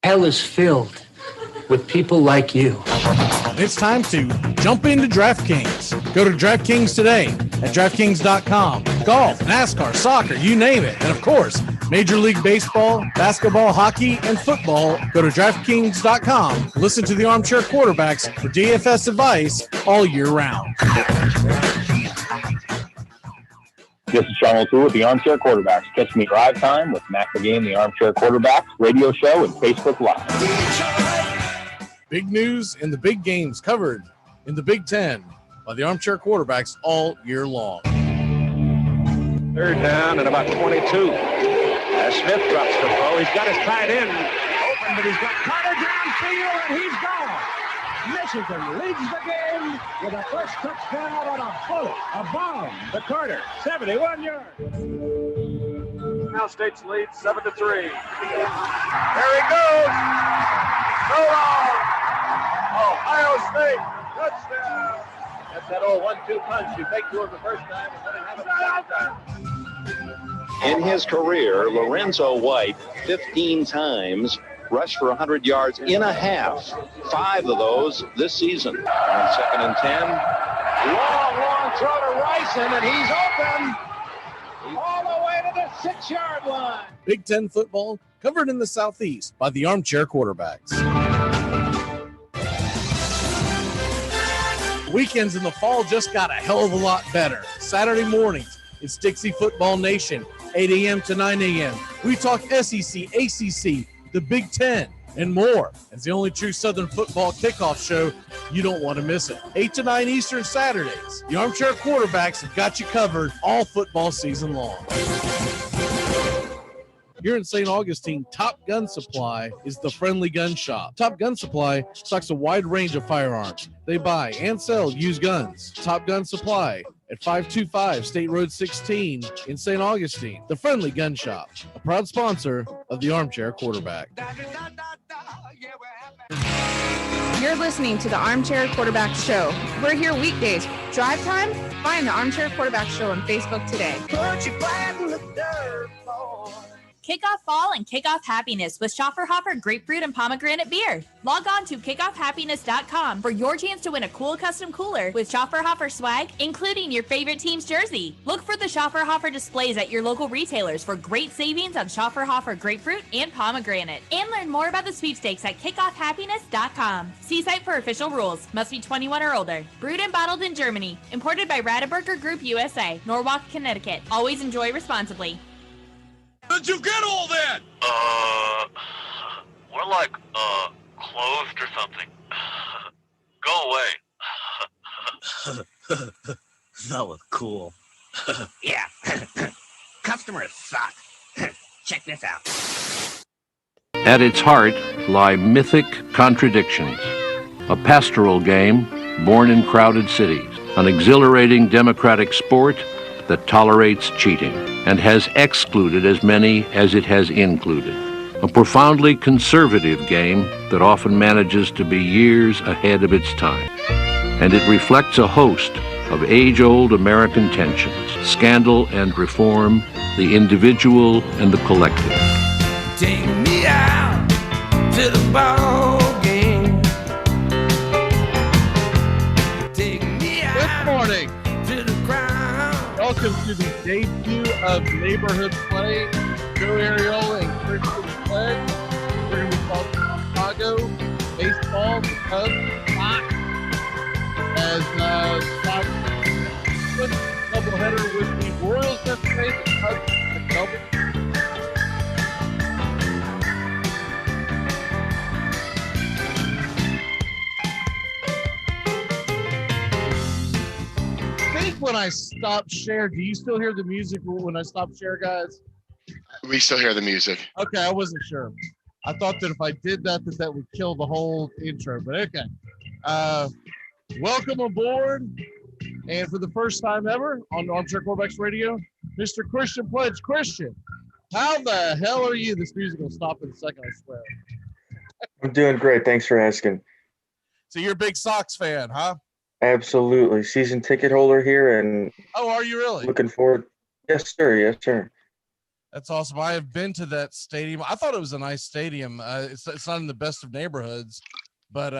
hell is filled with people like you. It's time to jump into DraftKings. Go to DraftKings today at DraftKings.com. Golf, NASCAR, soccer, you name it. And of course, Major League Baseball, basketball, hockey, and football. Go to DraftKings.com. Listen to the Armchair Quarterbacks for DFS advice all year round. This is Sean O'Toole with the Armchair Quarterbacks. Catch me drive time with Mac McGee, the Armchair Quarterbacks radio show and Facebook Live. Big news and the big games covered in the Big Ten by the Armchair Quarterbacks all year long. Third down and about 22. As Smith drops the ball, he's got his tight end open, but he's got Carter downfield, and he's gone. Michigan leads the game with a first touchdown on a bullet, a bomb to Carter, 71 yards. Now State's lead 7-3. There he goes. So long. Ohio State touchdown. That's that old 1-2 punch you take to him the first time and then have it the second time. In his career, Lorenzo White 15 times rushed for 100 yards in a half. 5 of those this season. On 2nd and 10. Long throw to Ryson, and he's open all the way to the 6-yard line. Big Ten football covered in the Southeast by the Armchair Quarterbacks. Weekends in the fall just got a hell of a lot better. Saturday mornings, it's Dixie Football Nation, 8 a.m. to 9 a.m. We talk SEC, ACC, the Big Ten, and more. As the only true Southern football kickoff show, you don't want to miss it. 8 to 9 Eastern Saturdays. The Armchair Quarterbacks have got you covered all football season long. Here in St. Augustine, Top Gun Supply is the friendly gun shop. Top Gun Supply stocks a wide range of firearms. They buy and sell used guns. Top Gun Supply at 525 State Road 16 in St. Augustine. The friendly gun shop, a proud sponsor of the Armchair Quarterback. You're listening to the Armchair Quarterback Show. We're here weekdays. Drive time? Find the Armchair Quarterback Show on Facebook today. Put your flag in the dirt, boy. Kick off fall and kick off happiness with Schaffer-Hoffer grapefruit and pomegranate beer. Log on to kickoffhappiness.com for your chance to win a cool custom cooler with Schaffer-Hoffer swag, including your favorite team's jersey. Look for the Schaffer-Hoffer displays at your local retailers for great savings on Schaffer-Hoffer grapefruit and pomegranate. And learn more about the sweepstakes at kickoffhappiness.com. See site for official rules. Must be 21 or older. Brewed and bottled in Germany. Imported by Radeberger Group USA, Norwalk, Connecticut. Always enjoy responsibly. Did you get all that? We're like, closed or something. Go away. That was cool. Yeah. Customers suck. Check this out. At its heart lie mythic contradictions. A pastoral game born in crowded cities. An exhilarating democratic sport that tolerates cheating and has excluded as many as it has included. A profoundly conservative game that often manages to be years ahead of its time. And it reflects a host of age-old American tensions, scandal and reform, the individual and the collective. Take me out to the ball game. Take me out. Good morning. To the crowd. Welcome to the debut of Neighborhood Play. Joe Ariola and Christian Pledge. We're going to be talking Chicago, baseball, the Cubs, Fox, as Fox doubleheader with the Royals yesterday, the Cubs, the double. When I stop share, do you still hear the music when I stop share, guys? We still hear the music. Okay, I wasn't sure. I thought that if I did that would kill the whole intro, but okay. Welcome aboard, and for the first time ever on Armchair Quarterbacks Radio, Mr. Christian Pledge. Christian, how the hell are you? This music will stop in a second, I swear. I'm doing great. Thanks for asking. So you're a big Sox fan, huh? Absolutely. Season ticket holder here, and oh, are you really? Looking forward. Yes, sir. Yes, sir. That's awesome. I have been to that stadium. I thought it was a nice stadium. It's not in the best of neighborhoods, but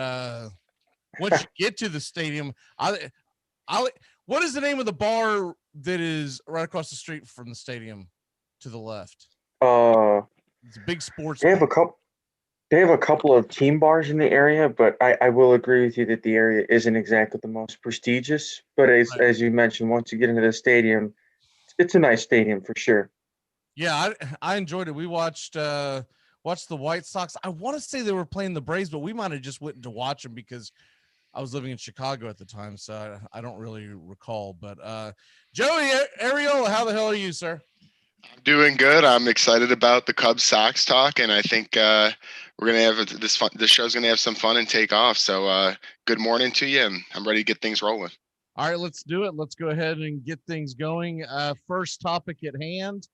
once you get to the stadium, what is the name of the bar that is right across the street from the stadium to the left? It's a big sports. They have a couple. They have a couple of team bars in the area, but I will agree with you that the area isn't exactly the most prestigious. But as you mentioned, once you get into the stadium, it's a nice stadium for sure. Yeah, I enjoyed it. We watched the White Sox. I want to say they were playing the Braves, but we might have just went to watch them because I was living in Chicago at the time, so I don't really recall. But Joey Ariel, how the hell are you, sir? I'm doing good. I'm excited about the Cubs Sox talk, and I think we're gonna have this show's gonna have some fun and take off. So good morning to you, and I'm ready to get things rolling. All right, let's do it. Let's go ahead and get things going. First topic at hand.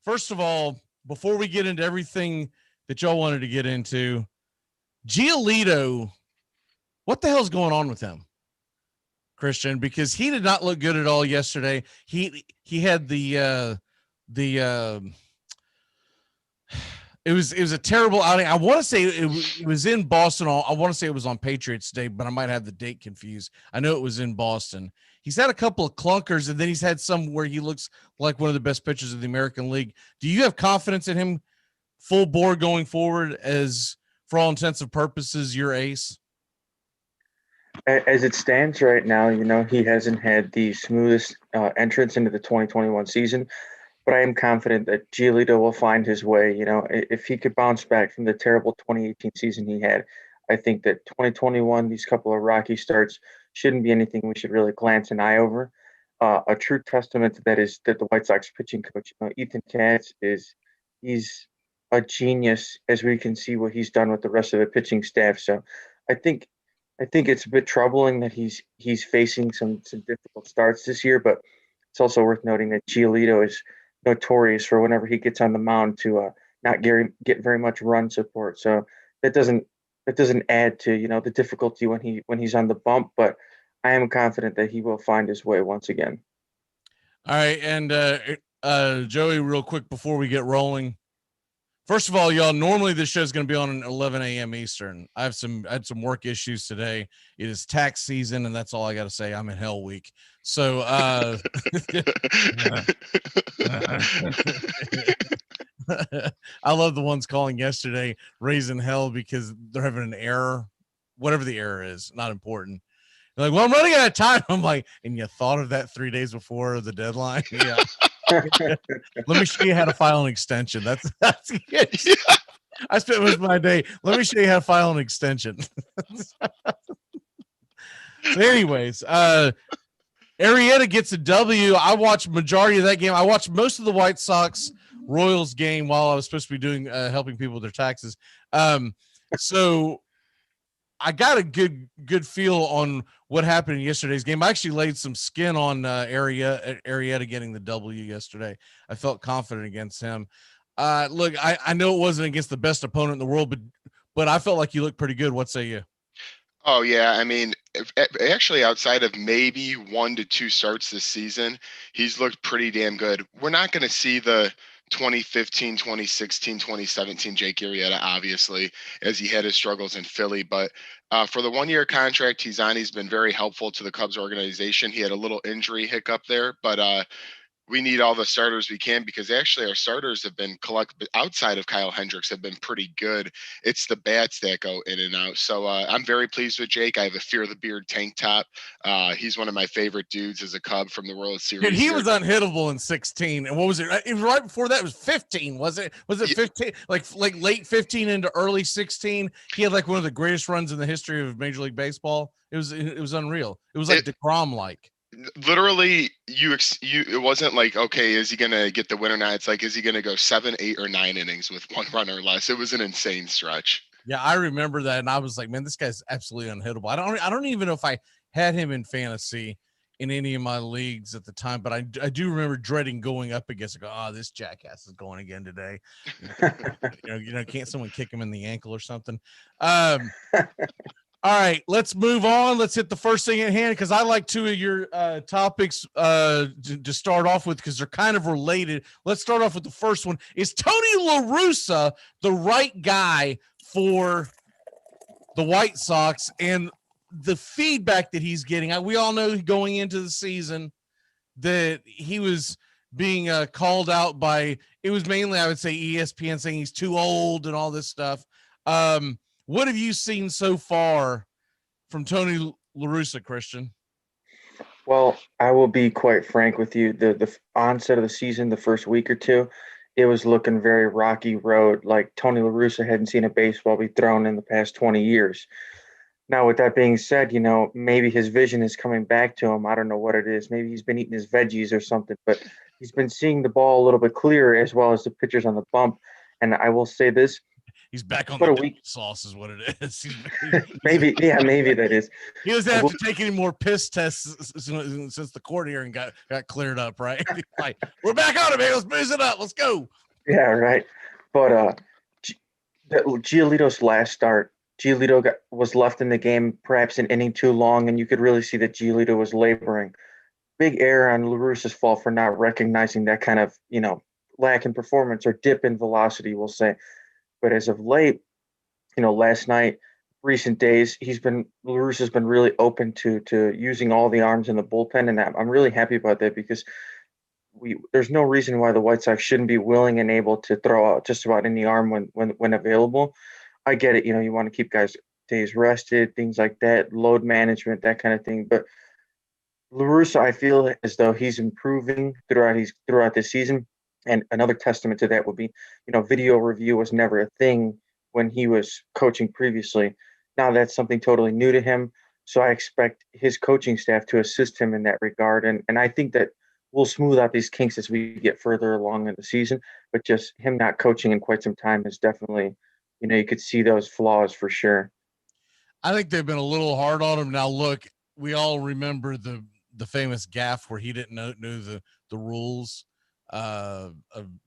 First of all, before we get into everything that y'all wanted to get into, Giolito, what the hell's going on with him, Christian? Because he did not look good at all yesterday. He had it was a terrible outing. I want to say it was in Boston. I want to say it was on Patriots Day, but I might have the date confused. I know it was in Boston. He's had a couple of clunkers, and then he's had some where he looks like one of the best pitchers of the American League. Do you have confidence in him full bore going forward as, for all intents and purposes, your ace? As it stands right now, he hasn't had the smoothest entrance into the 2021 season, but I am confident that Giolito will find his way. If he could bounce back from the terrible 2018 season he had, I think that 2021, these couple of rocky starts, shouldn't be anything we should really glance an eye over. A true testament to that is that the White Sox pitching coach, Ethan Katz, he's a genius, as we can see what he's done with the rest of the pitching staff. So I think it's a bit troubling that he's facing some difficult starts this year, but it's also worth noting that Giolito is notorious for whenever he gets on the mound to not get very much run support. So that doesn't add to the difficulty when he's on the bump, but I am confident that he will find his way once again. All right, and Joey, real quick before we get rolling. First of all, y'all, normally this show is going to be on 11 a.m. Eastern. I had some work issues today. It is tax season, and that's all I got to say. I'm in hell week. So I love the ones calling yesterday raising hell because they're having an error, whatever the error is, not important. They're like, well, I'm running out of time. I'm like, and you thought of that 3 days before the deadline? Yeah. Let me show you how to file an extension. That's it. Yeah. I spent most of my day. Let me show you how to file an extension. So anyways, Arrieta gets a W. I watched majority of that game. I watched most of the White Sox Royals game while I was supposed to be doing helping people with their taxes. So I got a good feel on what happened in yesterday's game. I actually laid some skin on Arrieta getting the W yesterday. I felt confident against him. Look, I know it wasn't against the best opponent in the world, but I felt like you looked pretty good. What say you? Oh, yeah. I mean, actually, outside of maybe 1 to 2 starts this season, he's looked pretty damn good. We're not going to see the 2015, 2016, 2017 Jake Arrieta, obviously, as he had his struggles in Philly. But for the 1-year contract he's on, he's been very helpful to the Cubs organization. He had a little injury hiccup there, but we need all the starters we can because actually our starters have been outside of Kyle Hendricks have been pretty good. It's the bats that go in and out. So I'm very pleased with Jake. I have a Fear the Beard tank top. He's one of my favorite dudes as a Cub from the World Series. Dude, he was unhittable in 16. And what was it? It was right before that. It was 15. Was it 15? Like late 15 into early 16. He had like one of the greatest runs in the history of Major League Baseball. It was unreal. It was like DeGrom like. Literally, it wasn't like, okay, is he gonna get the win or not? It's like, is he gonna go 7, 8, or 9 innings with 1 run or less? It was an insane stretch. Yeah, I remember that, and I was like, man, this guy's absolutely unhittable. I don't even know if I had him in fantasy in any of my leagues at the time, but I do remember dreading going up against. This jackass is going again today. Can't someone kick him in the ankle or something? All All right, let's move on. Let's hit the first thing at hand because I like two of your topics to start off with because they're kind of related. Let's start off with the first one. Is Tony La Russa the right guy for the White Sox and the feedback that he's getting? We all know going into the season that he was being called out by, it was mainly, I would say, ESPN saying he's too old and all this stuff. What have you seen so far from Tony La Russa, Christian? Well, I will be quite frank with you. The onset of the season, the first week or two, it was looking very rocky road. Like Tony La Russa hadn't seen a baseball be thrown in the past 20 years. Now, with that being said, maybe his vision is coming back to him. I don't know what it is. Maybe he's been eating his veggies or something, but he's been seeing the ball a little bit clearer as well as the pitchers on the bump. And I will say this. He's back on the sauce is what it is. Maybe that is. He doesn't have to take any more piss tests since the court hearing got cleared up, right? Like, we're back on it, man. Let's booze it up. Let's go. Yeah, right. But Giolito's last start, Giolito was left in the game perhaps an inning too long, and you could really see that Giolito was laboring. Big error on La Russa's fault for not recognizing that kind of, lack in performance or dip in velocity, we'll say. But as of late, last night, recent days, La Russa's been really open to using all the arms in the bullpen, and I'm really happy about that because there's no reason why the White Sox shouldn't be willing and able to throw out just about any arm when available. I get it, you want to keep guys days rested, things like that, load management, that kind of thing. But La Russa, I feel as though he's improving throughout this season. And another testament to that would be, video review was never a thing when he was coaching previously. Now that's something totally new to him. So I expect his coaching staff to assist him in that regard. And I think that we'll smooth out these kinks as we get further along in the season. But just him not coaching in quite some time is definitely, you could see those flaws for sure. I think they've been a little hard on him. Now, look, we all remember the famous gaffe where he didn't know the rules of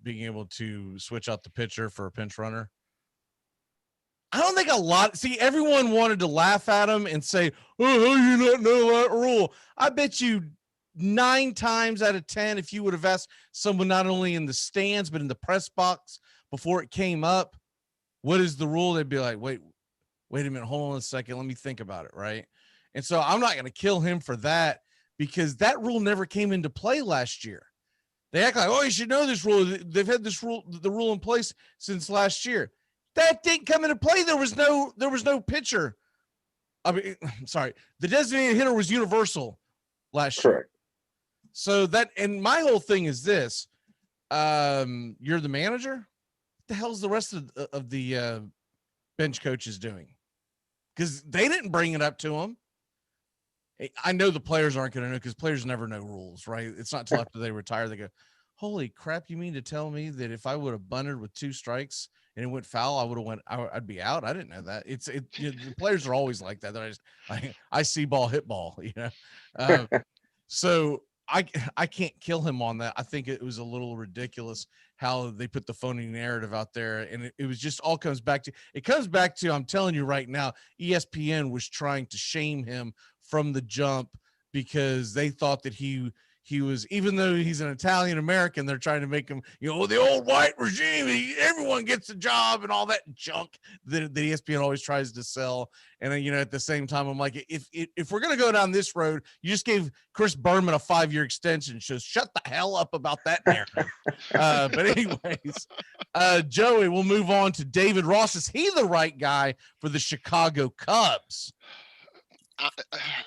being able to switch out the pitcher for a pinch runner. I don't think everyone wanted to laugh at him and say, oh, how you not know that rule? I bet you 9 times out of 10, if you would have asked someone not only in the stands, but in the press box before it came up, what is the rule? They'd be like, wait a minute, hold on a second. Let me think about it. Right. And so I'm not going to kill him for that because that rule never came into play last year. They act like, oh, you should know this rule. They've had the rule in place since last year. That didn't come into play. There was no pitcher. I mean, sorry. The designated hitter was universal last year. So and my whole thing is this. You're the manager. What the hell's the rest of the bench coaches doing? Because they didn't bring it up to him. I know the players aren't going to know because players never know rules, right? It's not till after they retire they go, holy crap, you mean to tell me that if I would have bunted with 2 strikes and it went foul, I'd be out? I didn't know that. The players are always like that. I see ball, hit ball, So I can't kill him on that. I think it was a little ridiculous how they put the phony narrative out there. And it was just all comes back to, I'm telling you right now, ESPN was trying to shame him from the jump because they thought that he was, even though he's an Italian American, they're trying to make him, the old white regime, everyone gets a job and all that junk that ESPN always tries to sell. And then, at the same time, I'm like, if we're going to go down this road, you just gave Chris Berman a 5-year extension. So shut the hell up about that narrative. But anyways, Joey, we'll move on to David Ross. Is he the right guy for the Chicago Cubs?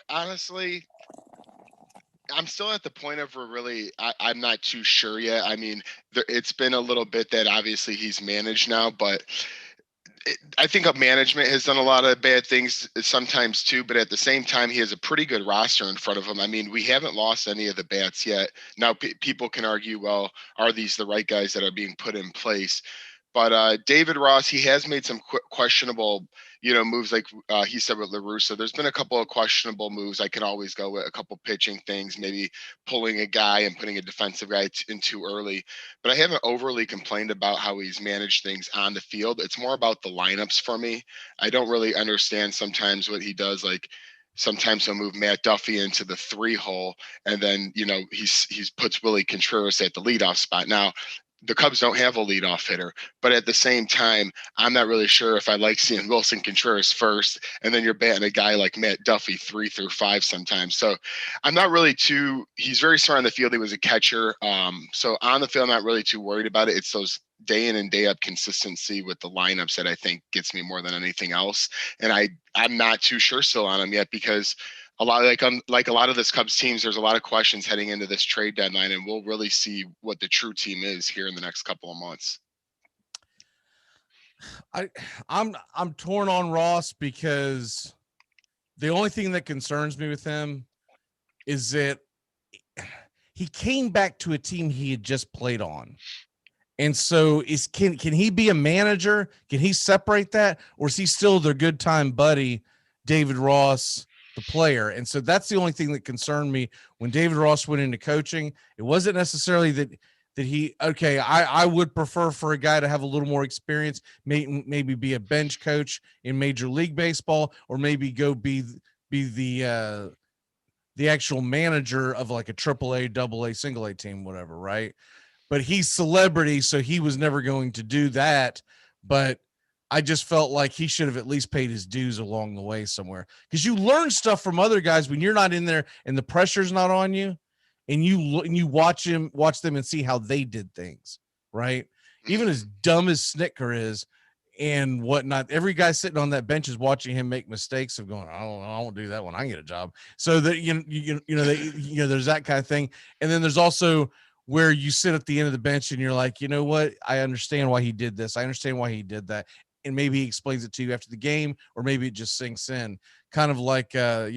Honestly, I'm still at the point of where really I'm not too sure yet. I mean, it's been a little bit that obviously he's managed now, but I think management has done a lot of bad things sometimes too, but at the same time, he has a pretty good roster in front of him. I mean, we haven't lost any of the bats yet. Now, people can argue, well, are these the right guys that are being put in place? But David Ross, he has made some questionable, moves like he said with LaRusso. There's been a couple of questionable moves. I can always go with a couple pitching things, maybe pulling a guy and putting a defensive guy in too early. But I haven't overly complained about how he's managed things on the field. It's more about the lineups for me. I don't really understand sometimes what he does. Like sometimes he'll move Matt Duffy into the 3 hole, and then he's puts Willie Contreras at the leadoff spot. Now, the Cubs don't have a leadoff hitter, but at the same time, I'm not really sure if I like seeing Wilson Contreras first, and then you're batting a guy like Matt Duffy 3 through 5 sometimes. So I'm not really he's very smart on the field. He was a catcher. So on the field, I'm not really too worried about it. It's those day in and day out consistency with the lineups that I think gets me more than anything else. And I'm not too sure still on him yet, because a lot like a lot of this Cubs teams, there's a lot of questions heading into this trade deadline, and we'll really see what the true team is here in the next couple of months. I'm torn on Ross, because the only thing that concerns me with him is that he came back to a team he had just played on. And so can he be a manager? Can he separate that? Or is he still their good time buddy, David Ross, the player? And so that's the only thing that concerned me when David Ross went into coaching. It wasn't necessarily that I would prefer for a guy to have a little more experience, maybe be a bench coach in Major League Baseball, or maybe go be the actual manager of like a AAA, AA, single A team, whatever, right? But he's celebrity, so he was never going to do that. But I just felt like he should have at least paid his dues along the way somewhere, because you learn stuff from other guys when you're not in there and the pressure's not on you, and you watch them and see how they did things, right? Even as dumb as Snicker is and whatnot, every guy sitting on that bench is watching him make mistakes of going, I won't do that when I get a job. So that there's that kind of thing. And then there's also where you sit at the end of the bench and you're like, you know what? I understand why he did this. I understand why he did that. And maybe he explains it to you after the game, or maybe it just sinks in. Kind of like, I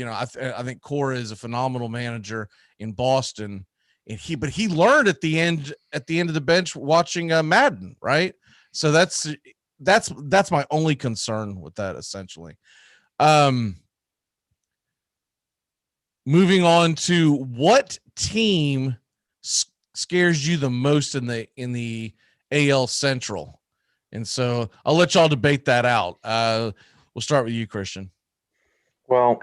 think Cora is a phenomenal manager in Boston, and he learned at the end of the bench watching Madden, right? So that's my only concern with that, essentially. Moving on to what team scares you the most in the AL Central? And so I'll let y'all debate that out. We'll start with you, Christian. Well,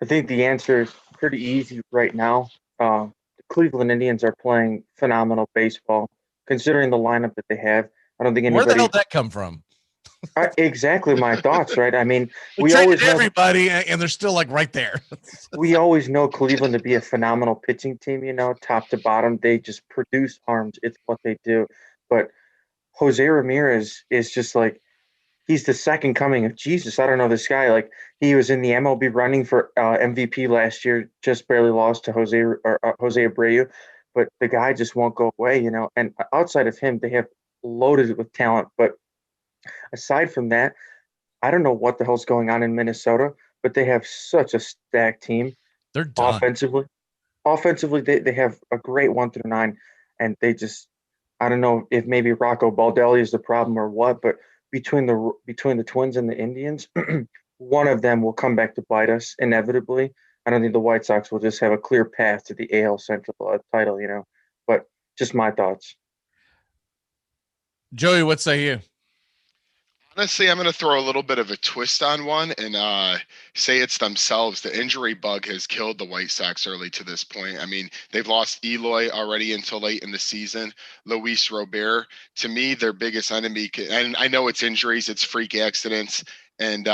I think the answer is pretty easy right now. The Cleveland Indians are playing phenomenal baseball, considering the lineup that they have. I don't think anybody. Where the hell did that come from? Exactly my thoughts, right? I mean, we always know everybody, and they're still like right there. We always know Cleveland to be a phenomenal pitching team, top to bottom. They just produce arms. It's what they do. But Jose Ramirez is just like, he's the second coming of Jesus. I don't know this guy. Like, he was in the MLB running for MVP last year, just barely lost to Jose Abreu, but the guy just won't go away, And outside of him, they have loaded with talent. But aside from that, I don't know what the hell's going on in Minnesota, but they have such a stacked team. They're done. Offensively, they have a great 1 through 9, and they just, I don't know if maybe Rocco Baldelli is the problem or what, but between the Twins and the Indians, one of them will come back to bite us inevitably. I don't think the White Sox will just have a clear path to the AL Central title, But just my thoughts. Joey, what say you? Honestly, I'm going to throw a little bit of a twist on one and say it's themselves. The injury bug has killed the White Sox early to this point. I mean, they've lost Eloy already until late in the season. Luis Robert, to me, their biggest enemy, and I know it's injuries, it's freak accidents, and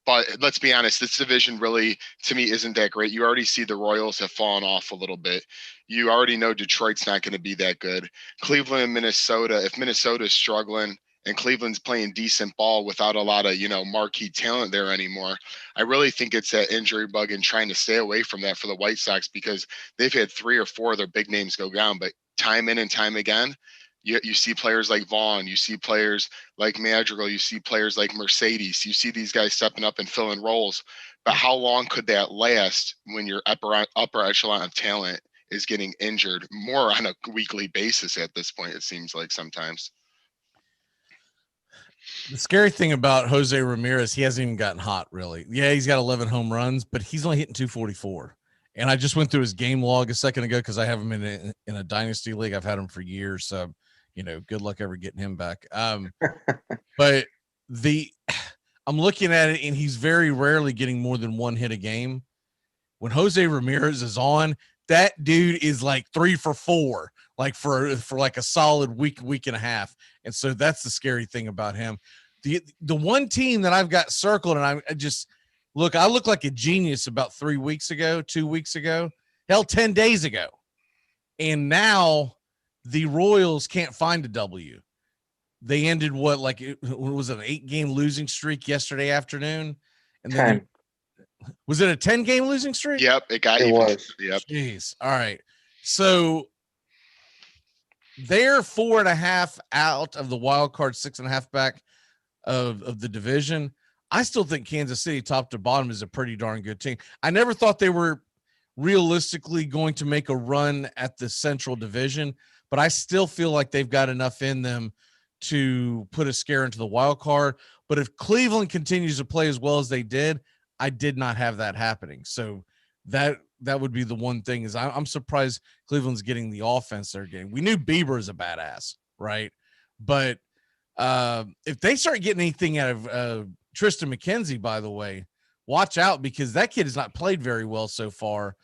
but let's be honest, this division really, to me, isn't that great. You already see the Royals have fallen off a little bit. You already know Detroit's not going to be that good. Cleveland and Minnesota, if Minnesota's struggling and Cleveland's playing decent ball without a lot of, marquee talent there anymore, I really think it's that injury bug and trying to stay away from that for the White Sox, because they've had 3 or 4 of their big names go down, but time in and time again, you see players like Vaughn, you see players like Madrigal, you see players like Mercedes, you see these guys stepping up and filling roles. But how long could that last when your upper echelon of talent is getting injured more on a weekly basis at this point, it seems like sometimes. The scary thing about Jose Ramirez, he hasn't even gotten hot, really. Yeah, he's got 11 home runs, but he's only hitting 244. And I just went through his game log a second ago because I have him in a dynasty league. I've had him for years, so good luck ever getting him back. But I'm looking at it, and he's very rarely getting more than one hit a game. When Jose Ramirez is on, that dude is like 3 for 4, like for like a solid week and a half. And so that's the scary thing about him. The one team that I've got circled, and I just I look like a genius about 3 weeks ago, 2 weeks ago, hell, 10 days ago. And now the Royals can't find a W. They ended what was it, an 8-game losing streak yesterday afternoon? And then was it a 10-game losing streak? Yep, it got It even. was. Yep. Jeez. All right. So they're 4.5 out of the wild card, 6.5 back of the division. I still think Kansas City, top to bottom, is a pretty darn good team. I never thought they were realistically going to make a run at the Central Division, but I still feel like they've got enough in them to put a scare into the wild card. But if Cleveland continues to play as well as they did, I did not have that happening. So that would be the one thing is I'm surprised Cleveland's getting the offense they're getting. We knew Bieber is a badass, right? But if they start getting anything out of Tristan McKenzie, by the way, watch out, because that kid has not played very well so far.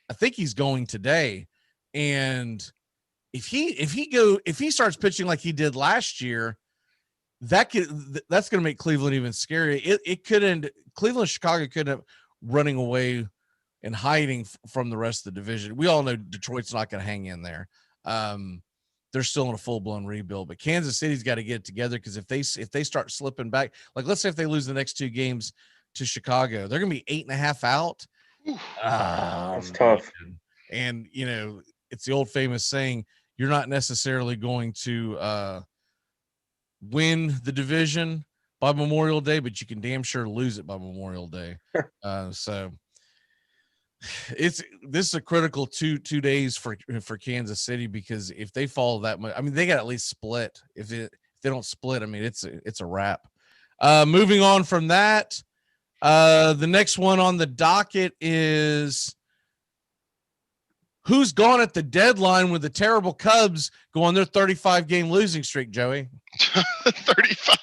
I think he's going today. And if he starts pitching like he did last year, that's going to make Cleveland even scarier. It could end. Cleveland, Chicago could end up running away and hiding from the rest of the division. We all know Detroit's not going to hang in there. They're still in a full-blown rebuild, but Kansas City's got to get it together, because if they start slipping back, like let's say if they lose the next 2 games to Chicago, they're going to be 8.5 out. That's tough. And it's the old famous saying, you're not necessarily going to win the division by Memorial Day, but you can damn sure lose it by Memorial Day. So this is a critical two days for Kansas City, because if they follow that much, I mean, they got to at least split. If they don't split, I mean, it's a wrap. Moving on from that, the next one on the docket is who's gone at the deadline with the terrible Cubs go on their 35-game losing streak, Joey. 35.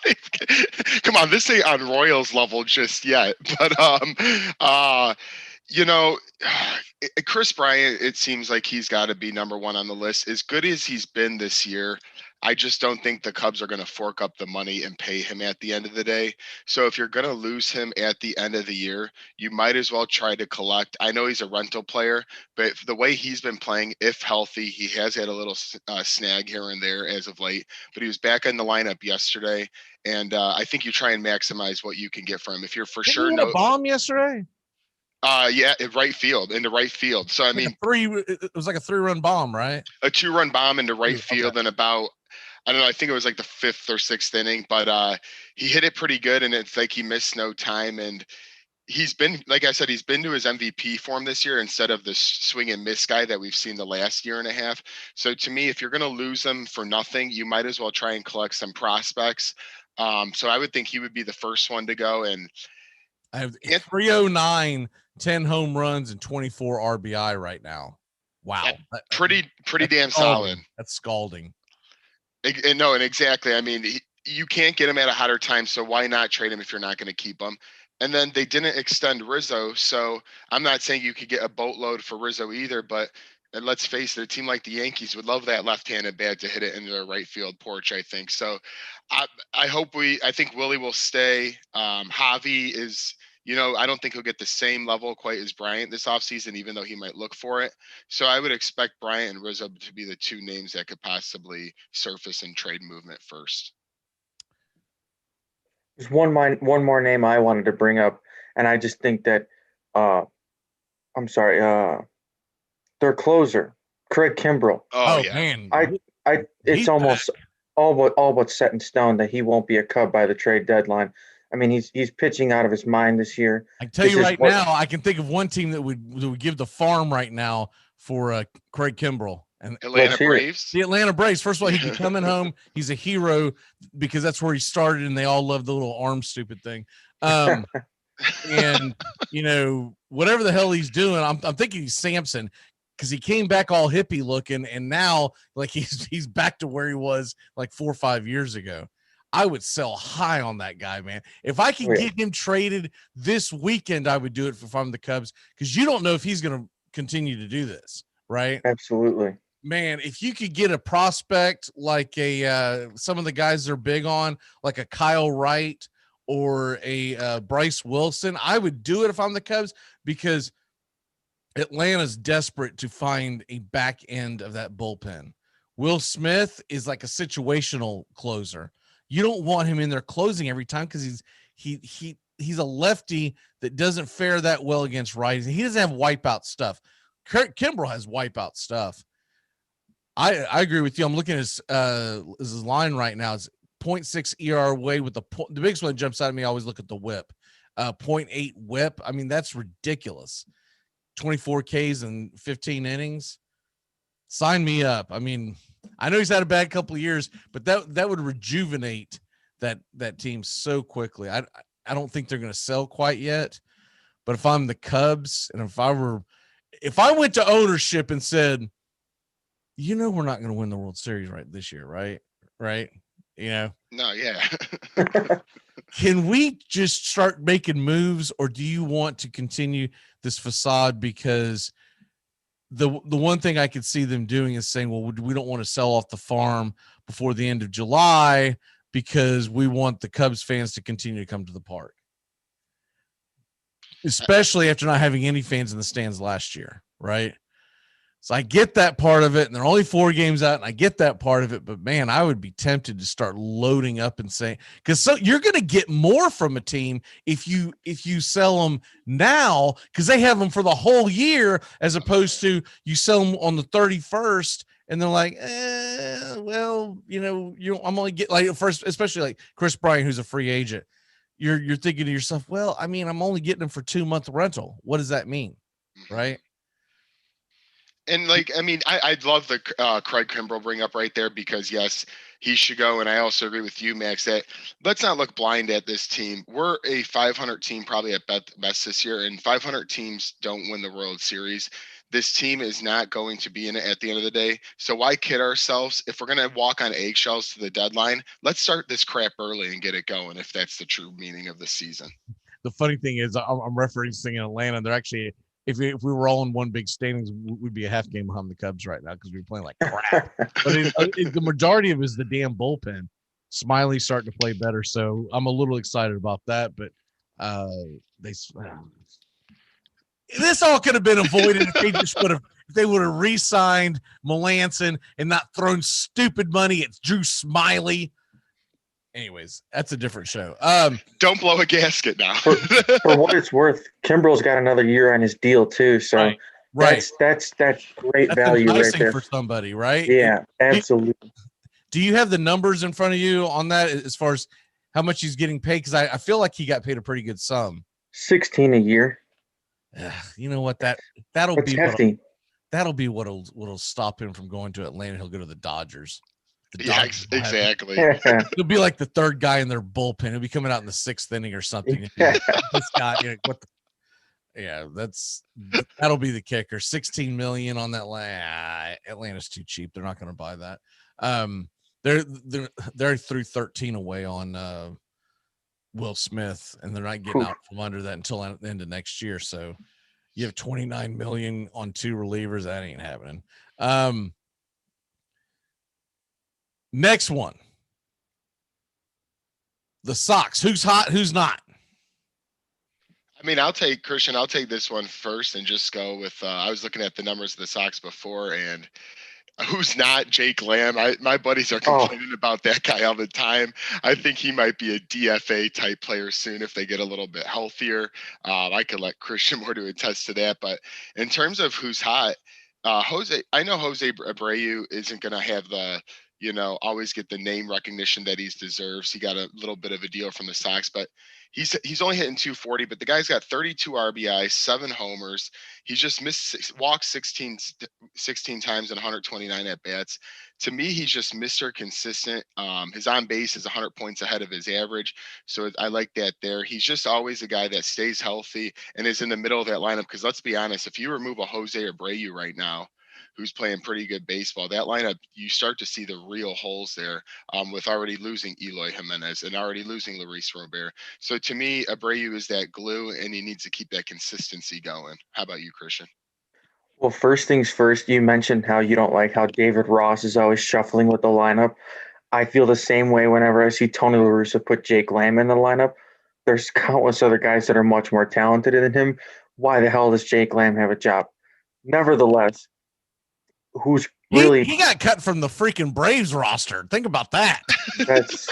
Come on, this ain't on Royals level just yet. But Chris Bryant, it seems like he's got to be number 1 on the list. As good as he's been this year, I just don't think the Cubs are going to fork up the money and pay him at the end of the day. So if you're going to lose him at the end of the year, you might as well try to collect. I know he's a rental player, but the way he's been playing, if healthy, he has had a little snag here and there as of late, but he was back in the lineup yesterday. And I think you try and maximize what you can get from him. If you're for sure a bomb yesterday. Yeah, into right field. So I mean, it was like a 3-run bomb, right? A 2-run bomb into right field in about, I don't know, I think it was like the 5th or 6th inning, but he hit it pretty good, and it's like he missed no time. And he's been, like I said, he's been to his MVP form this year instead of the swing and miss guy that we've seen the last year and a half. So to me, if you're going to lose him for nothing, you might as well try and collect some prospects. So I would think he would be the first one to go. And I have 309, 10 home runs, and 24 RBI right now. Wow. Pretty damn solid. That's scalding. No, and exactly. I mean, you can't get him at a hotter time, so why not trade him if you're not going to keep him? And then they didn't extend Rizzo, so I'm not saying you could get a boatload for Rizzo either, but let's face it, a team like the Yankees would love that left-handed bat to hit it into their right field porch, I think. So I think Willie will stay. Javi is, I don't think he'll get the same level quite as Bryant this offseason, even though he might look for it. So I would expect Bryant and Rizzo to be the 2 names that could possibly surface in trade movement first. There's one more name I wanted to bring up, and I just think that their closer, Craig Kimbrell. Oh yeah. Man. It's almost all but set in stone that he won't be a Cub by the trade deadline. I mean, he's pitching out of his mind this year. I can tell you right now, I can think of one team that would give the farm right now for Craig Kimbrell, And Atlanta Braves. The Atlanta Braves. First of all, he can come in home. He's a hero because that's where he started, and they all love the little arm stupid thing. And whatever the hell he's doing, I'm thinking he's Samson, because he came back all hippie looking, and now like he's back to where he was like 4 or 5 years ago. I would sell high on that guy, man. If I could get him traded this weekend, I would do it if I'm the Cubs, because you don't know if he's going to continue to do this, right? Absolutely. Man, if you could get a prospect like some of the guys they're big on, like a Kyle Wright or a Bryce Wilson, I would do it if I'm the Cubs, because Atlanta's desperate to find a back end of that bullpen. Will Smith is like a situational closer. You don't want him in there closing every time, because he's a lefty that doesn't fare that well against righties. He doesn't have wipeout stuff. Kurt Kimbrell has wipeout stuff. I agree with you. I'm looking at his line right now. It's 0.6 ERA with the biggest one that jumps out at me. I always look at the whip. 0.8 whip. I mean, that's ridiculous. 24 Ks in 15 innings. Sign me up. I mean, I know he's had a bad couple of years, but that would rejuvenate that team so quickly. I don't think they're going to sell quite yet, but if I'm the Cubs, and if I went to ownership and said, we're not going to win the World Series this year, right? No, yeah. Can we just start making moves, or do you want to continue this facade? Because the one thing I could see them doing is saying, well, we don't want to sell off the farm before the end of July because we want the Cubs fans to continue to come to the park, especially after not having any fans in the stands last year, right? So I get that part of it, and they're only 4 games out, and I get that part of it, but man, I would be tempted to start loading up and saying, because you're going to get more from a team if you sell them now, because they have them for the whole year, as opposed to you sell them on the 31st, and they're like, I'm only get like first, especially like Chris Bryant, who's a free agent. You're thinking to yourself, well, I mean, I'm only getting them for 2-month rental. What does that mean, right? And I'd love the Craig Kimbrell bring up right there, because yes, he should go. And I also agree with you, Max, that let's not look blind at this team. We're a 500 team, probably at best this year, and 500 teams don't win the World Series. This team is not going to be in it at the end of the day. So why kid ourselves? If we're going to walk on eggshells to the deadline, let's start this crap early and get it going, if that's the true meaning of the season. The funny thing is, I'm referencing Atlanta. They're actually, if we were all in one big standings, we'd be a half game behind the Cubs right now, because we're playing like crap. But the majority of it is the damn bullpen. Smiley's starting to play better, so I'm a little excited about that. But this all could have been avoided if they would have re-signed Melanson and not thrown stupid money at Drew Smiley. Anyways, that's a different show. Don't blow a gasket now. for what it's worth, Kimbrell's got another year on his deal too, so right. That's great value right there for somebody, right? Yeah, absolutely. Do you have the numbers in front of you on that as far as how much he's getting paid? Because I feel like he got paid a pretty good sum. 16 a year. You know what? That'll be hefty. That'll be what'll stop him from going to Atlanta. He'll go to the Dodgers. Exactly. He'll be like the third guy in their bullpen. He'll be coming out in the 6th inning or something. This guy, that'll be the kicker. 16 million on that. Atlanta's too cheap. They're not going to buy that. They're through 13 away on Will Smith, and they're not getting out from under that until the end of next year. So you have 29 million on 2 relievers. That ain't happening. Next one. The Sox. Who's hot? Who's not? I mean, I'll take this one first and just go with, I was looking at the numbers of the Sox before, and who's not? Jake Lamb. My buddies are complaining about that guy all the time. I think he might be a DFA type player soon if they get a little bit healthier. I could let Christian more to attest to that. But in terms of who's hot, I know Jose Abreu isn't going to have the always get the name recognition that he deserves. He got a little bit of a deal from the Sox, but he's only hitting 240, but the guy's got 32 RBIs, 7 homers. He's just walked 16 times and 129 at bats. To me, he's just Mr. Consistent. His on base is 100 points ahead of his average. So I like that there. He's just always a guy that stays healthy and is in the middle of that lineup. Because let's be honest, if you remove a Jose Abreu right now, who's playing pretty good baseball, that lineup, you start to see the real holes there, with already losing Eloy Jimenez and already losing Luis Robert. So to me, Abreu is that glue, and he needs to keep that consistency going. How about you, Christian? Well, first things first, you mentioned how you don't like how David Ross is always shuffling with the lineup. I feel the same way whenever I see Tony La Russa put Jake Lamb in the lineup. There's countless other guys that are much more talented than him. Why the hell does Jake Lamb have a job? Nevertheless, who's really he got cut from the freaking Braves roster. Think about that. That's.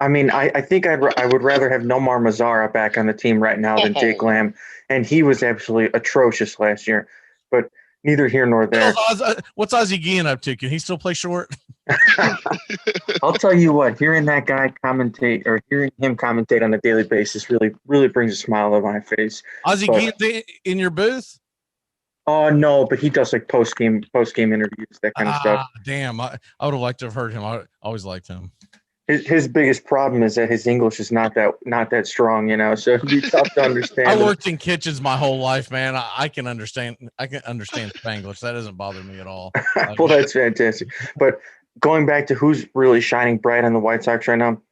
I mean, I think I would rather have Nomar Mazara back on the team right now than Jake Lamb, and he was absolutely atrocious last year. But neither here nor there. What's Ozzie Guillen up to? Can he still play short? I'll tell you what, hearing that guy commentate or hearing him commentate on a daily basis really brings a smile to my face. Ozzie Guillen in your booth? Oh no, but he does like post game interviews, that kind of stuff. Damn, I would have liked to have heard him. I always liked him. His biggest problem is that his English is not that strong, so it'd be tough to understand. I worked in kitchens my whole life, man. I can understand Spanglish. That doesn't bother me at all. Well, that's fantastic. But going back to who's really shining bright on the White Sox right now,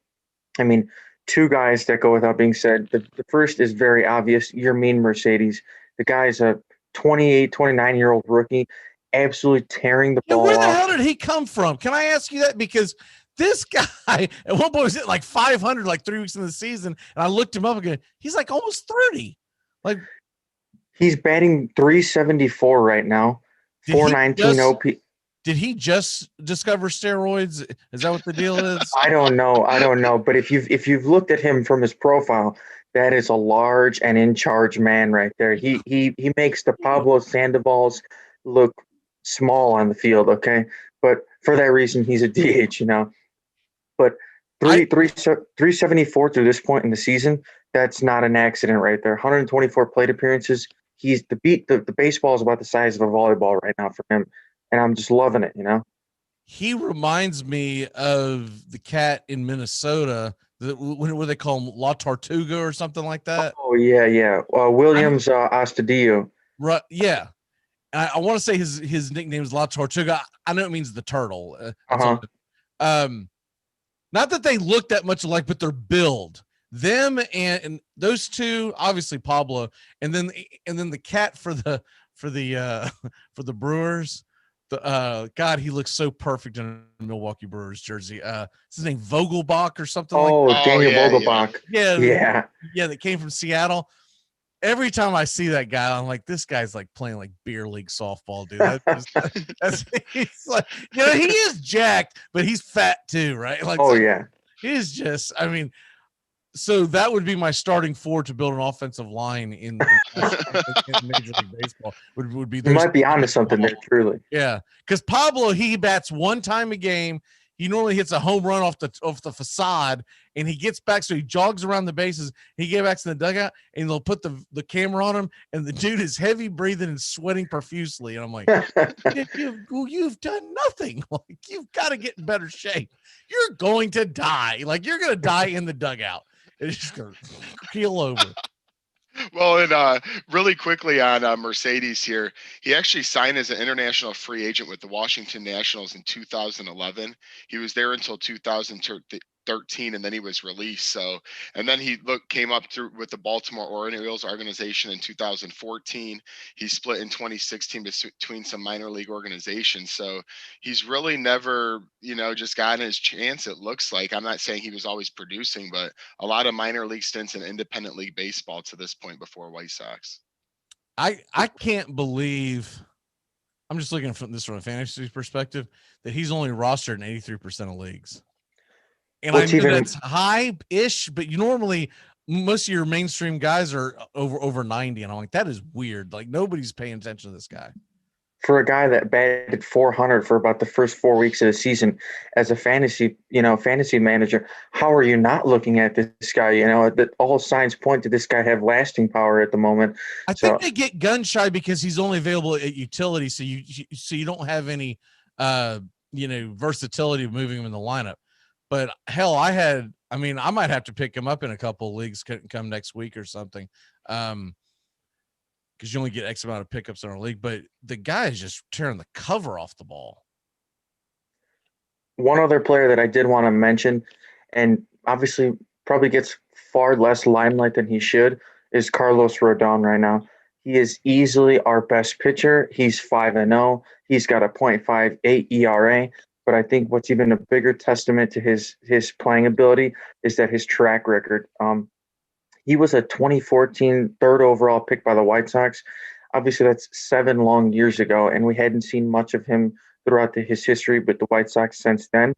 I mean, 2 guys that go without being said. The first is very obvious. Yermin Mercedes. The guy's a 28, 29-year-old rookie, absolutely tearing the ball off. Where the hell did he come from? Can I ask you that? Because this guy at one point was at like 500, like 3 weeks in the season, and I looked him up again. He's like almost 30. Like he's batting 374 right now, 419 OP. Did he just discover steroids? Is that what the deal is? I don't know. But if you've looked at him from his profile, that is a large and in charge man right there. He makes the Pablo Sandovals look small on the field. Okay, but for that reason, he's a DH. But 374 through this point in the season, that's not an accident right there. 124 plate appearances. He's the baseball is about the size of a volleyball right now for him, and I'm just loving it. He reminds me of the cat in Minnesota. What do they call him? La Tortuga or something like that? Oh yeah. Williams Astudillo. Right. Yeah. I want to say his nickname is La Tortuga. I know it means the turtle. Not that they look that much alike, but their build, them and those two, obviously Pablo, and then the cat for the Brewers. God, he looks so perfect in a Milwaukee Brewers jersey. Is his name Vogelbach or something? Daniel Vogelbach. Yeah. That came from Seattle. Every time I see that guy, I'm like, this guy's like playing like beer league softball, dude. He's like, he is jacked, but he's fat too, right? Like, he's just, I mean, so that would be my starting 4 to build an offensive line in Major League Baseball. Would be. You might be onto something there, truly. Yeah, because Pablo, he bats 1 time a game. He normally hits a home run off the facade, and he gets back, so he jogs around the bases. He gets back to the dugout, and they'll put the camera on him, and the dude is heavy breathing and sweating profusely. And I'm like, you've done nothing. Like, you've got to get in better shape. You're going to die. Like, you're going to die in the dugout. It's just going to keel over. Well, and really quickly on Mercedes here, he actually signed as an international free agent with the Washington Nationals in 2011. He was there until 2013, and then he was released. So, and then he came up through with the Baltimore Orioles organization in 2014. He split in 2016 between some minor league organizations. So he's really never, just gotten his chance. It looks like. I'm not saying he was always producing, but a lot of minor league stints in independent league baseball to this point before White Sox. I can't believe, I'm just looking from a fantasy perspective, that he's only rostered in 83% of leagues. And I know that's high-ish, but normally most of your mainstream guys are over 90, and I'm like, that is weird. Like, nobody's paying attention to this guy. for a guy that batted 400 for about the first 4 weeks of the season as a fantasy manager, how are you not looking at this guy? That all signs point to this guy have lasting power at the moment. I think they get gun shy because he's only available at utility, so you don't have any versatility of moving him in the lineup. But hell, I might have to pick him up in a couple of leagues come next week or something. Because you only get X amount of pickups in our league, but the guy is just tearing the cover off the ball. One other player that I did want to mention, and obviously probably gets far less limelight than he should, is Carlos Rodon right now. He is easily our best pitcher. He's 5-0. He's got a .58 ERA. But I think what's even a bigger testament to his playing ability is that his track record. He was a 2014 third overall pick by the White Sox. Obviously, that's 7 long years ago, and we hadn't seen much of him throughout his history with the White Sox since then.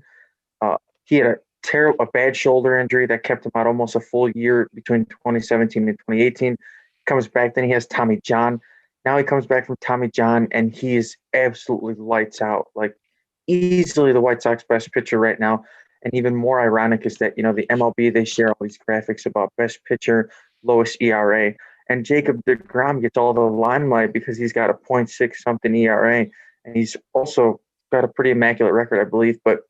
He had a bad shoulder injury that kept him out almost a full year between 2017 and 2018. Comes back, then he has Tommy John. Now he comes back from Tommy John, and he is absolutely lights out. Like, easily the White Sox best pitcher right now. And even more ironic is that, the MLB, they share all these graphics about best pitcher, lowest ERA. And Jacob deGrom gets all the limelight because he's got a .6 something ERA. And he's also got a pretty immaculate record, I believe. But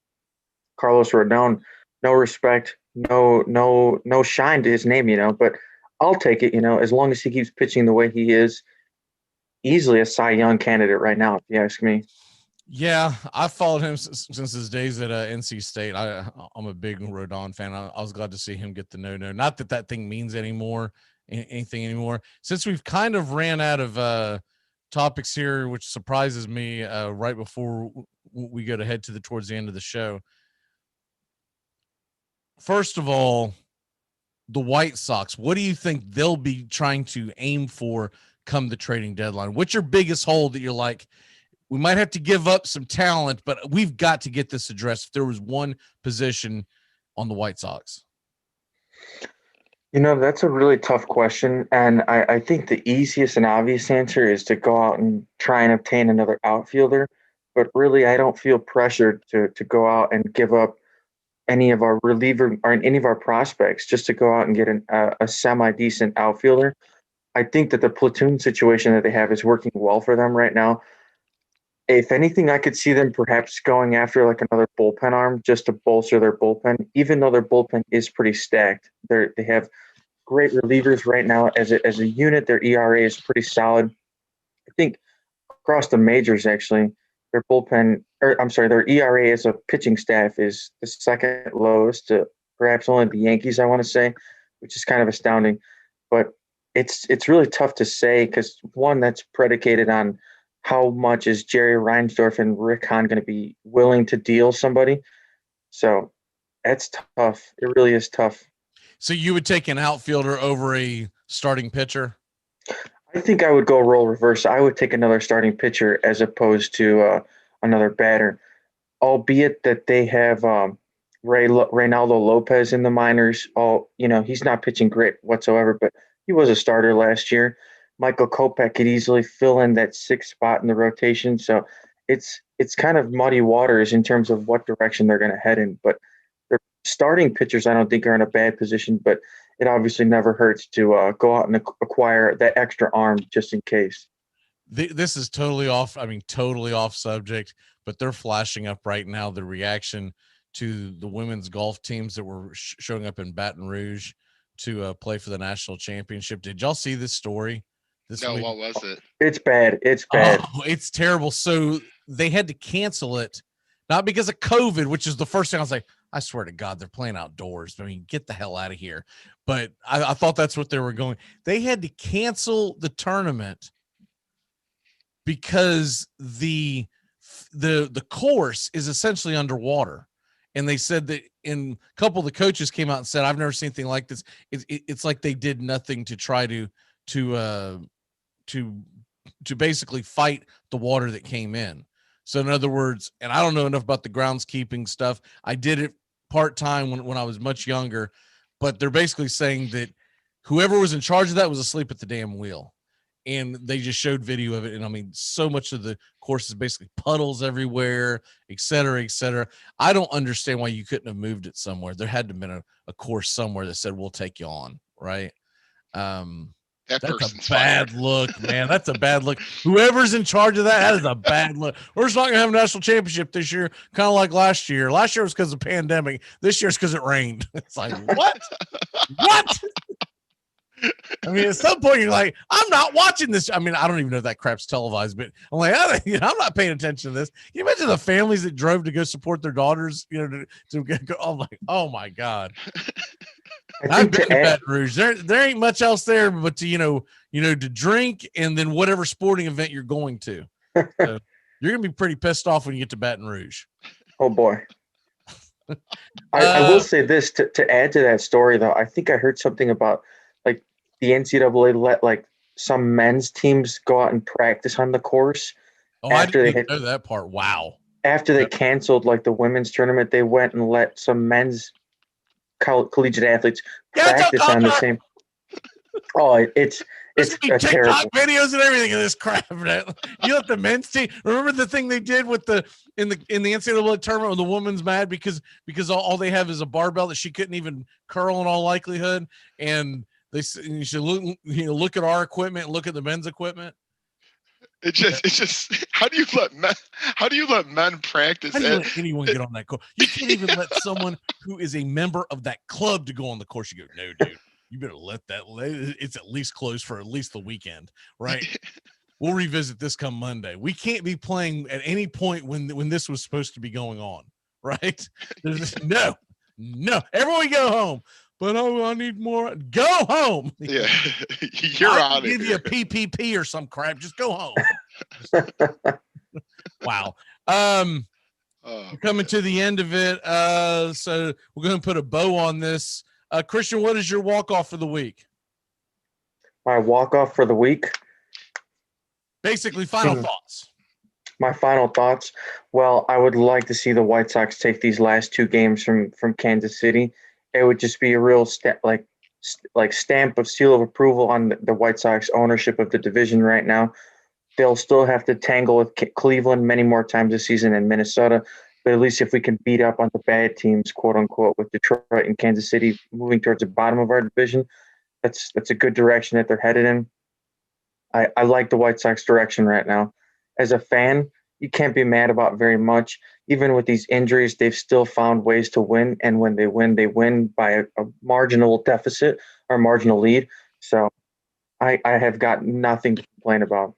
Carlos Rodon, no respect, no shine to his name, but I'll take it, as long as he keeps pitching the way he is. Easily a Cy Young candidate right now, if you ask me. Yeah, I followed him since his days at NC State. I'm a big Rodon fan. I was glad to see him get the no. Not that thing means anything anymore. Since we've kind of ran out of topics here, which surprises me right before we go to head towards the end of the show. First of all, the White Sox, what do you think they'll be trying to aim for come the trading deadline? What's your biggest hole that you're like, we might have to give up some talent, but we've got to get this addressed if there was one position on the White Sox? That's a really tough question. And I think the easiest and obvious answer is to go out and try and obtain another outfielder. But really, I don't feel pressured to go out and give up any of our reliever or any of our prospects just to go out and get a semi-decent outfielder. I think that the platoon situation that they have is working well for them right now. If anything, I could see them perhaps going after like another bullpen arm just to bolster their bullpen, even though their bullpen is pretty stacked. They have great relievers right now. As a unit, their ERA is pretty solid. I think across the majors, actually, their ERA as a pitching staff is the second lowest to perhaps only the Yankees, I want to say, which is kind of astounding. But it's really tough to say because, one, that's predicated on how much is Jerry Reinsdorf and Rick Hahn going to be willing to deal somebody. So that's tough. It really is tough. So you would take an outfielder over a starting pitcher? I think I would go role reverse. I would take another starting pitcher as opposed to another batter, albeit that they have Reynaldo Lopez in the minors. He's not pitching great whatsoever, but he was a starter last year. Michael Kopech could easily fill in that 6th spot in the rotation. So it's kind of muddy waters in terms of what direction they're going to head in. But their starting pitchers, I don't think, are in a bad position, but it obviously never hurts to go out and acquire that extra arm just in case. This is totally off subject, but they're flashing up right now the reaction to the women's golf teams that were showing up in Baton Rouge to play for the national championship. Did y'all see this story? No, what was it? It's bad. It's bad. Oh, it's terrible. So they had to cancel it, not because of COVID, which is the first thing I was like, I swear to God, they're playing outdoors. I mean, get the hell out of here. But I thought that's what they were going. They had to cancel the tournament because the course is essentially underwater. And they said that a couple of the coaches came out and said, I've never seen anything like this. It's like they did nothing to try to basically fight the water that came in. So in other words, and I don't know enough about the groundskeeping stuff. I did it part-time when I was much younger, but they're basically saying that whoever was in charge of that was asleep at the damn wheel. and they just showed video of it. And I mean, so much of the course is basically puddles everywhere, et cetera, et cetera. I don't understand why you couldn't have moved it somewhere. There had to have been a course somewhere that said, we'll take you on. Right. That's person's a bad fired. look, man. That's a bad look. Whoever's in charge of that is a bad look. We're just not going to have a national championship this year, kind of like last year. Last year was because of the pandemic. This year's because it rained. It's like, what? What? I mean, at some point you're like, I'm not watching this. I mean, I don't even know if that crap's televised, but I'm like, I'm not paying attention to this. Can you imagine the families that drove to go support their daughters, to go? I'm like, oh my God. I've been to Baton Rouge. There ain't much else there but to, to drink and then whatever sporting event you're going to. So you're gonna be pretty pissed off when you get to Baton Rouge. Oh boy. I will say this to add to that story though. I think I heard something about like the NCAA let like some men's teams go out and practice on the course. Oh, I didn't even know that part. Wow. After they canceled like the women's tournament, they went and let some men's collegiate athletes practice on the same. Oh, it's TikTok terrible videos and everything in this crap. You let the men's team. Remember the thing they did with in the NCAA tournament when the woman's mad because all they have is a barbell that she couldn't even curl in all likelihood, and you should look at our equipment and look at the men's equipment. It's just how do you let men practice? How do you let anyone get on that course? You can't even let someone who is a member of that club to go on the course. You go, no, dude, you better let that. It's at least closed for at least the weekend, right? We'll revisit this come Monday. We can't be playing at any point when this was supposed to be going on, right? No. Everyone go home. But I need more. Go home. Yeah, you're out of here. Give you a PPP or some crap. Just go home. Wow. We're coming to the end of it. So we're going to put a bow on this. Christian, what is your walk-off for the week? My walk-off for the week? Basically, final thoughts. My final thoughts? Well, I would like to see the White Sox take these last two games from Kansas City. It would just be a real stamp of seal of approval on the White Sox ownership of the division right now. They'll still have to tangle with Cleveland many more times this season and Minnesota, but at least if we can beat up on the bad teams, quote unquote, with Detroit and Kansas City moving towards the bottom of our division, that's a good direction that they're headed in. I like the White Sox direction right now. As a fan, you can't be mad about very much. Even with these injuries, they've still found ways to win. And when they win by a marginal deficit or marginal lead. So I have got nothing to complain about.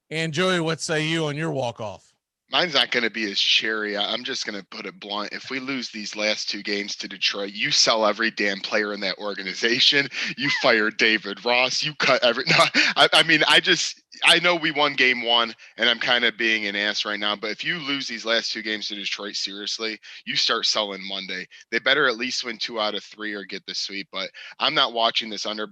And Joey, what say you on your walk-off? Mine's not going to be as cherry. I'm just going to put it blunt. If we lose these last two games to Detroit, you sell every damn player in that organization. You fire David Ross. You cut every. No, I know we won game one, and I'm kind of being an ass right now. But if you lose these last two games to Detroit, seriously, you start selling Monday. They better at least win 2 out of 3 or get the sweep. But I'm not watching this under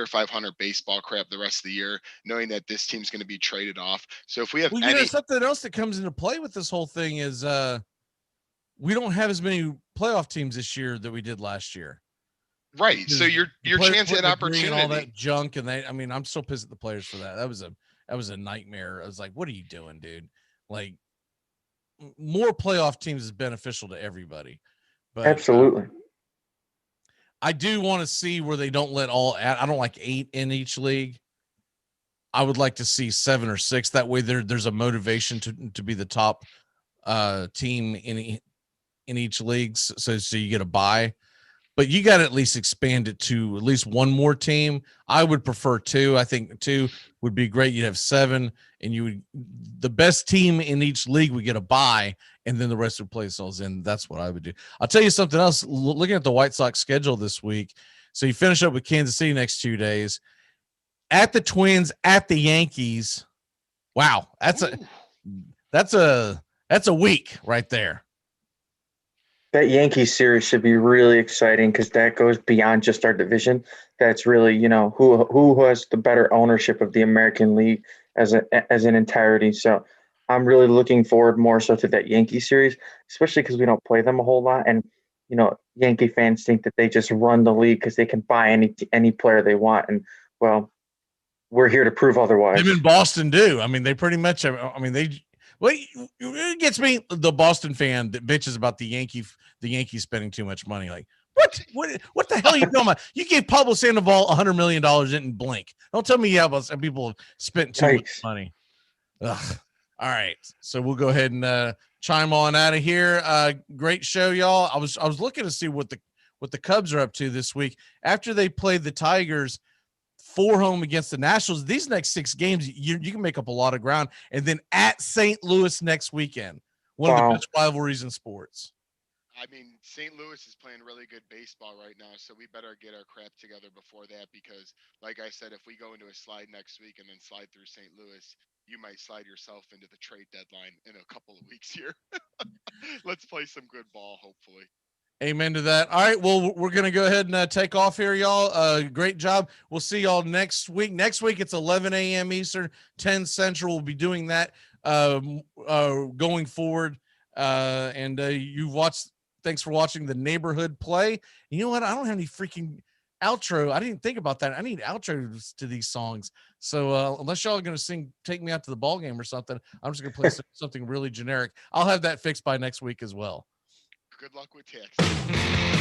500 baseball crap the rest of the year, knowing that this team's going to be traded off. So if we have something else that comes into play with this whole thing is we don't have as many playoff teams this year that we did last year. Right. So your chance at opportunity and all that junk, and I'm still pissed at the players for that. That was a nightmare. I was like, what are you doing, dude? Like, more playoff teams is beneficial to everybody. But absolutely. I do want to see where they don't let I don't like 8 in each league. I would like to see 7 or 6. That way there's a motivation to be the top team in each league. So you get a bye. But you got to at least expand it to at least one more team. I would prefer 2. I think 2 would be great. You'd have 7, and the best team in each league would get a bye, and then the rest would play themselves in. That's what I would do. I'll tell you something else. Looking at the White Sox schedule this week, so you finish up with Kansas City next 2 days, at the Twins, at the Yankees. Wow, that's a week right there. That Yankees series should be really exciting because that goes beyond just our division. That's really, who has the better ownership of the American League as an entirety. So I'm really looking forward more so to that Yankee series, especially because we don't play them a whole lot. And, Yankee fans think that they just run the league because they can buy any player they want. And, well, we're here to prove otherwise. Them in Boston do. I mean, they pretty much have, I mean, it gets me, the Boston fan that bitches about the Yankees spending too much money. Like, what the hell are you doing? You gave Pablo Sandoval $100 million in blink. Don't tell me some people have spent too much money. Ugh. All right. So we'll go ahead and chime on out of here. Great show, y'all. I was looking to see what the Cubs are up to this week after they played the Tigers 4 home against the Nationals. These next 6 games, you can make up a lot of ground. And then at St. Louis next weekend, one of the best rivalries in sports. I mean, St. Louis is playing really good baseball right now, so we better get our crap together before that because, like I said, if we go into a slide next week and then slide through St. Louis, you might slide yourself into the trade deadline in a couple of weeks here. Let's play some good ball, hopefully. Amen to that. All right, well, we're going to go ahead and take off here, y'all. Great job. We'll see y'all next week. Next week, it's 11 a.m. Eastern, 10 Central. We'll be doing that going forward. And you've watched. Thanks for watching the neighborhood play. And you know what? I don't have any freaking outro. I didn't think about that. I need outros to these songs. So unless y'all are going to sing Take Me Out to the Ball Game or something, I'm just going to play something really generic. I'll have that fixed by next week as well. Good luck with Texas.